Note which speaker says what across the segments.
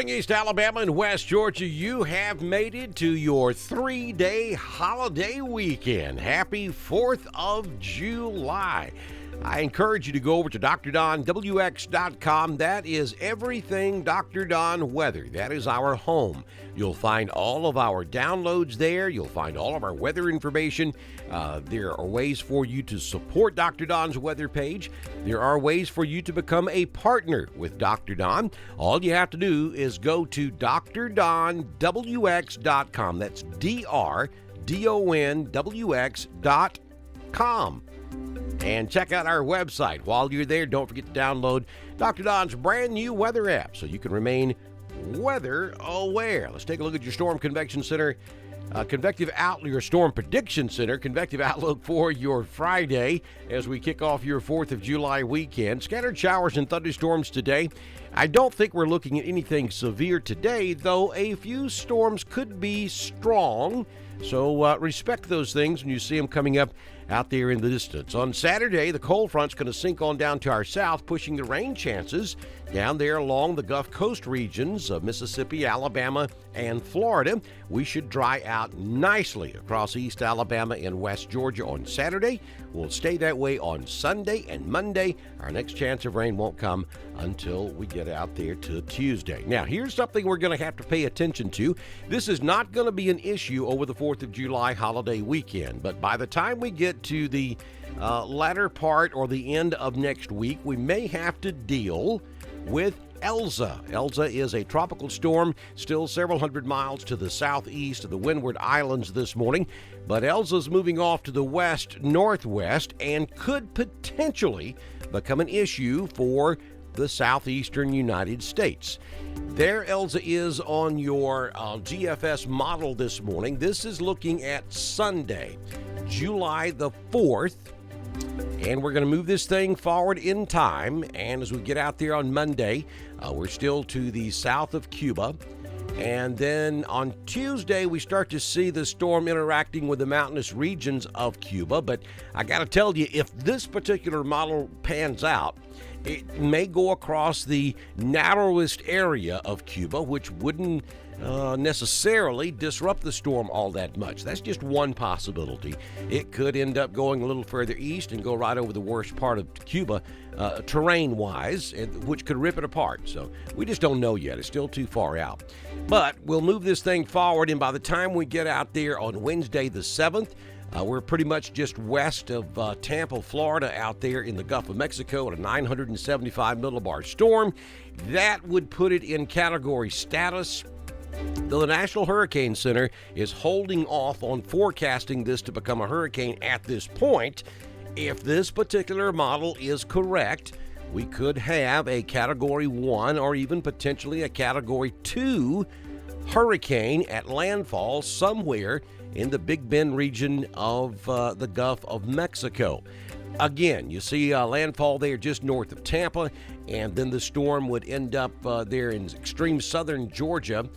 Speaker 1: morning, East Alabama and West Georgia. You have made it to your 3-day holiday weekend. Happy 4th of July. I encourage you to go over to DrDonWX.com. That is everything Dr. Don weather. That is our home. You'll find all of our downloads there. You'll find all of our weather information. There are ways for you to support Dr. Don's weather page. There are ways for you to become a partner with Dr. Don. All you have to do is go to DrDonWX.com. That's DrDonWX.com. And check out our website. While you're there, don't forget to download Dr. Don's brand new weather app so you can remain weather aware. Let's take a look at your Storm Convection Center, your Storm Prediction Center, convective outlook for your Friday as we kick off your 4th of July weekend. Scattered showers and thunderstorms today. I don't think we're looking at anything severe today, though a few storms could be strong. So respect those things when you see them coming up out there in the distance. On Saturday, the cold front's going to sink on down to our south, pushing the rain chances down there along the Gulf Coast regions of Mississippi, Alabama, and Florida. We should dry out nicely across East Alabama and West Georgia on Saturday. We'll stay that way on Sunday and Monday. Our next chance of rain won't come until we get out there to Tuesday. Now, here's something we're going to have to pay attention to. This is not going to be an issue over the 4th of July holiday weekend, but by the time we get to the latter part or the end of next week, we may have to deal with Elza. Elza is a tropical storm, still several hundred miles to the southeast of the Windward Islands this morning, but Elza's moving off to the west-northwest and could potentially become an issue for the southeastern United States. There Elza is on your GFS model this morning. This is looking at Sunday, July the 4th. And we're going to move this thing forward in time. And as we get out there on Monday, we're still to the south of Cuba. And then on Tuesday, we start to see the storm interacting with the mountainous regions of Cuba. But I got to tell you, if this particular model pans out, it may go across the narrowest area of Cuba, which wouldn't necessarily disrupt the storm all that much. That's just one possibility. It could end up going a little further east and go right over the worst part of Cuba, terrain-wise, which could rip it apart. So we just don't know yet. It's still too far out. But we'll move this thing forward, and by the time we get out there on Wednesday the 7th, we're pretty much just west of Tampa, Florida, out there in the Gulf of Mexico at a 975 millibar storm. That would put it in category status. Though the National Hurricane Center is holding off on forecasting this to become a hurricane at this point, if this particular model is correct, we could have a Category 1 or even potentially a Category 2 hurricane at landfall somewhere in the Big Bend region of the Gulf of Mexico. Again, you see landfall there just north of Tampa, and then the storm would end up there in extreme southern Georgia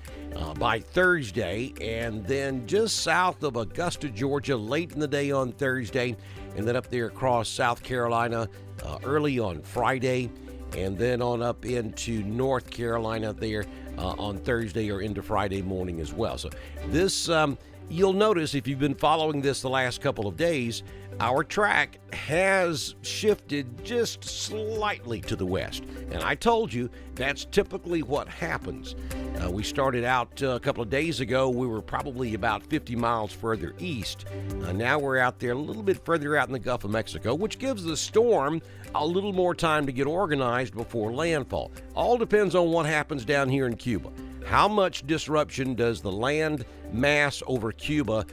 Speaker 1: by Thursday, and then just south of Augusta, Georgia, late in the day on Thursday, and then up there across South Carolina early on Friday, and then on up into North Carolina there on Thursday or into Friday morning as well. So this, you'll notice if you've been following this the last couple of days, our track has shifted just slightly to the west. And I told you that's typically what happens. We started out a couple of days ago, we were probably about 50 miles further east. Now we're out there a little bit further out in the Gulf of Mexico, which gives the storm a little more time to get organized before landfall. All depends on what happens down here in Cuba. How much disruption does the land mass over Cuba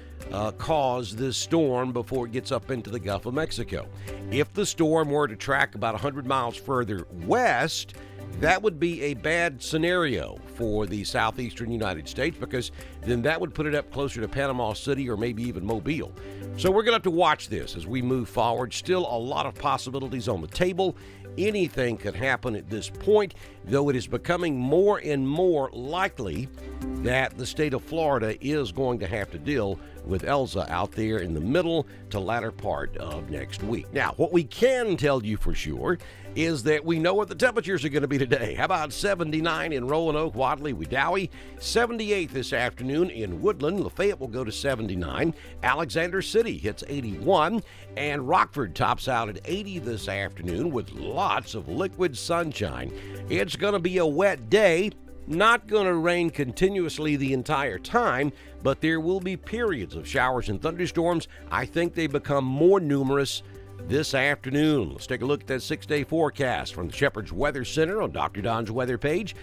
Speaker 1: cause this storm before it gets up into the Gulf of Mexico? If the storm were to track about 100 miles further west, that would be a bad scenario for the southeastern United States, because then that would put it up closer to Panama City or maybe even Mobile. So we're going to have to watch this as we move forward. Still a lot of possibilities on the table. Anything could happen at this point, though it is becoming more and more likely that the state of Florida is going to have to deal with Elsa out there in the middle to latter part of next week. Now, what we can tell you for sure is that we know what the temperatures are going to be today. How about 79 in Roanoke, Wadley, Wedowee, 78 this afternoon in Woodland. Lafayette will go to 79. Alexander City hits 81, and Rockford tops out at 80 this afternoon with lots of liquid sunshine. It's going to be a wet day. Not going to rain continuously the entire time, but there will be periods of showers and thunderstorms. I think they become more numerous this afternoon. Let's take a look at that 6-day forecast from the Shepherd's Weather Center on Dr. Don's weather page.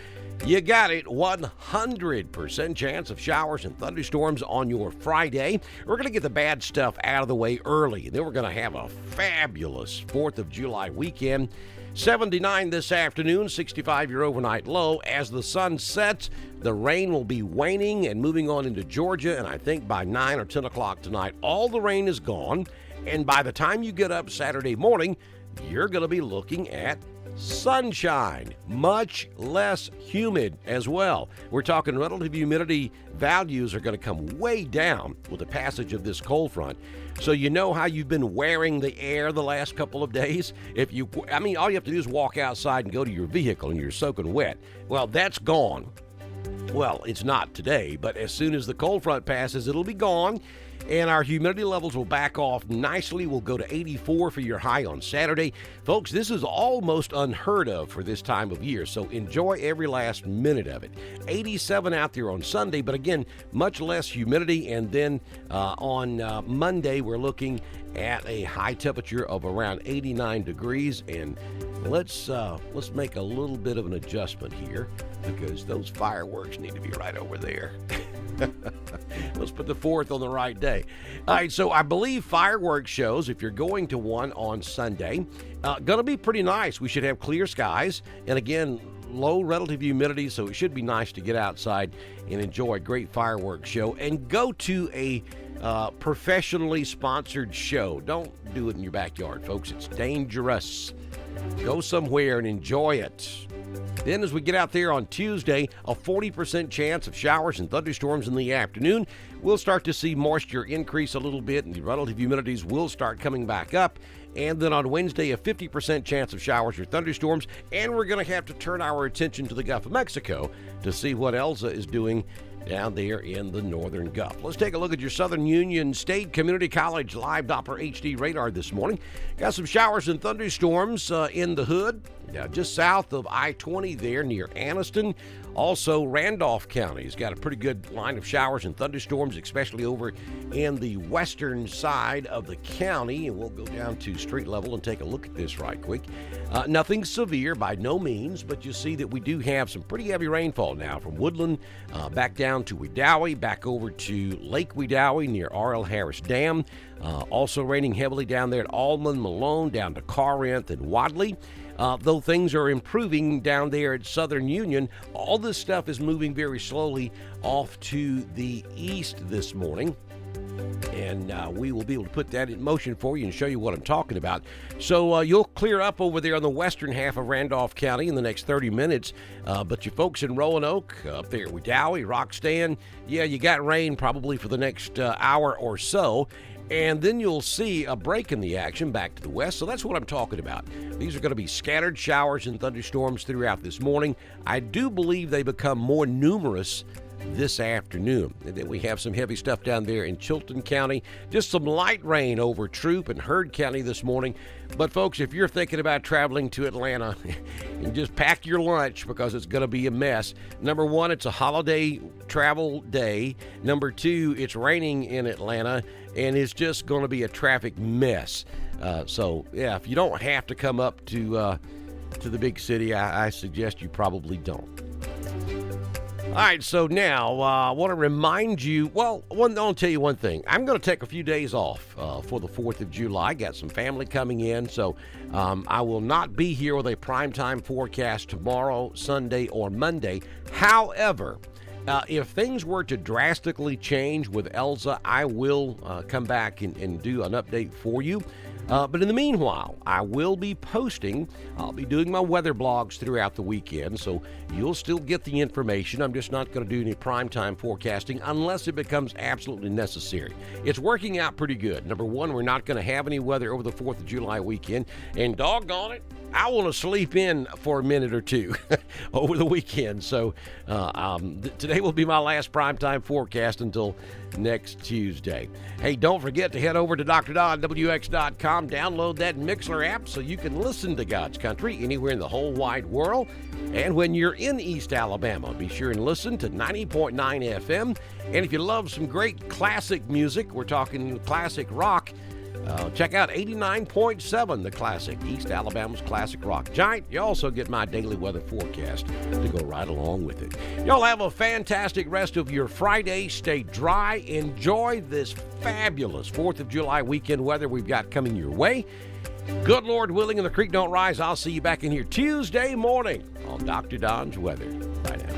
Speaker 1: You got it, 100% chance of showers and thunderstorms on your Friday. We're going to get the bad stuff out of the way early, and then we're going to have a fabulous 4th of July weekend. 79 this afternoon, 65 your overnight low. As the sun sets, the rain will be waning and moving on into Georgia, and I think by 9 or 10 o'clock tonight, all the rain is gone, and by the time you get up Saturday morning, you're going to be looking at sunshine, much less humid as well. We're talking relative humidity values are going to come way down with the passage of this cold front. So you know how you've been wearing the air the last couple of days? All you have to do is walk outside and go to your vehicle and you're soaking wet. Well, that's gone. Well, it's not today, but as soon as the cold front passes, it'll be gone. And our humidity levels will back off nicely. We'll go to 84 for your high on Saturday. Folks, this is almost unheard of for this time of year, so enjoy every last minute of it. 87 out there on Sunday, but again, much less humidity. And then on Monday, we're looking at a high temperature of around 89 degrees. And let's make a little bit of an adjustment here because those fireworks need to be right over there. Let's put the 4th on the right day. All right, so I believe fireworks shows, if you're going to one on Sunday, going to be pretty nice. We should have clear skies, and again, low relative humidity, so it should be nice to get outside and enjoy a great fireworks show and go to a professionally sponsored show. Don't do it in your backyard, folks. It's dangerous. Go somewhere and enjoy it. Then as we get out there on Tuesday, a 40% chance of showers and thunderstorms in the afternoon. We'll start to see moisture increase a little bit, and the relative humidities will start coming back up. And then on Wednesday, a 50% chance of showers or thunderstorms. And we're going to have to turn our attention to the Gulf of Mexico to see what Elsa is doing down there in the northern Gulf. Let's take a look at your Southern Union State Community College live Doppler HD radar this morning. Got some showers and thunderstorms in the hood, just south of I-20 there near Anniston. Also, Randolph County's got a pretty good line of showers and thunderstorms, especially over in the western side of the county. And we'll go down to street level and take a look at this right quick. Nothing severe by no means, but you see that we do have some pretty heavy rainfall now from Woodland back down to Wedowee, back over to Lake Wedowee near R.L. Harris Dam. Also raining heavily down there at Almond, Malone, down to Corinth and Wadley. Though things are improving down there at Southern Union, all this stuff is moving very slowly off to the east this morning. And we will be able to put that in motion for you and show you what I'm talking about. So you'll clear up over there on the western half of Randolph County in the next 30 minutes. But you folks in Roanoke, up there with Wedowee, Roxton, yeah, you got rain probably for the next hour or so. And then you'll see a break in the action back to the west. So that's what I'm talking about. These are going to be scattered showers and thunderstorms throughout this morning. I do believe they become more numerous this afternoon. And then we have some heavy stuff down there in Chilton County. Just some light rain over Troup and Heard County this morning. But folks, if you're thinking about traveling to Atlanta, and just pack your lunch because it's going to be a mess. Number one, it's a holiday travel day. Number two, it's raining in Atlanta, and it's just going to be a traffic mess. So, yeah, if you don't have to come up to the big city, I suggest you probably don't. All right, so now I want to remind you, I'll tell you one thing. I'm going to take a few days off for the 4th of July. Got some family coming in, so I will not be here with a primetime forecast tomorrow, Sunday, or Monday. However, if things were to drastically change with Elsa, I will come back and do an update for you. But in the meanwhile, I will be posting. I'll be doing my weather blogs throughout the weekend, so you'll still get the information. I'm just not going to do any primetime forecasting unless it becomes absolutely necessary. It's working out pretty good. Number one, we're not going to have any weather over the 4th of July weekend, and doggone it, I want to sleep in for a minute or two over the weekend. So today will be my last primetime forecast until next Tuesday. Hey, don't forget to head over to DrDonWX.com, download that Mixler app so you can listen to God's Country anywhere in the whole wide world. And when you're in East Alabama, be sure and listen to 90.9 FM. And if you love some great classic music, we're talking classic rock, check out 89.7, the classic, East Alabama's classic rock giant. You also get my daily weather forecast to go right along with it. Y'all have a fantastic rest of your Friday. Stay dry. Enjoy this fabulous 4th of July weekend weather we've got coming your way. Good Lord willing and the creek don't rise, I'll see you back in here Tuesday morning on Dr. Don's Weather. Bye now.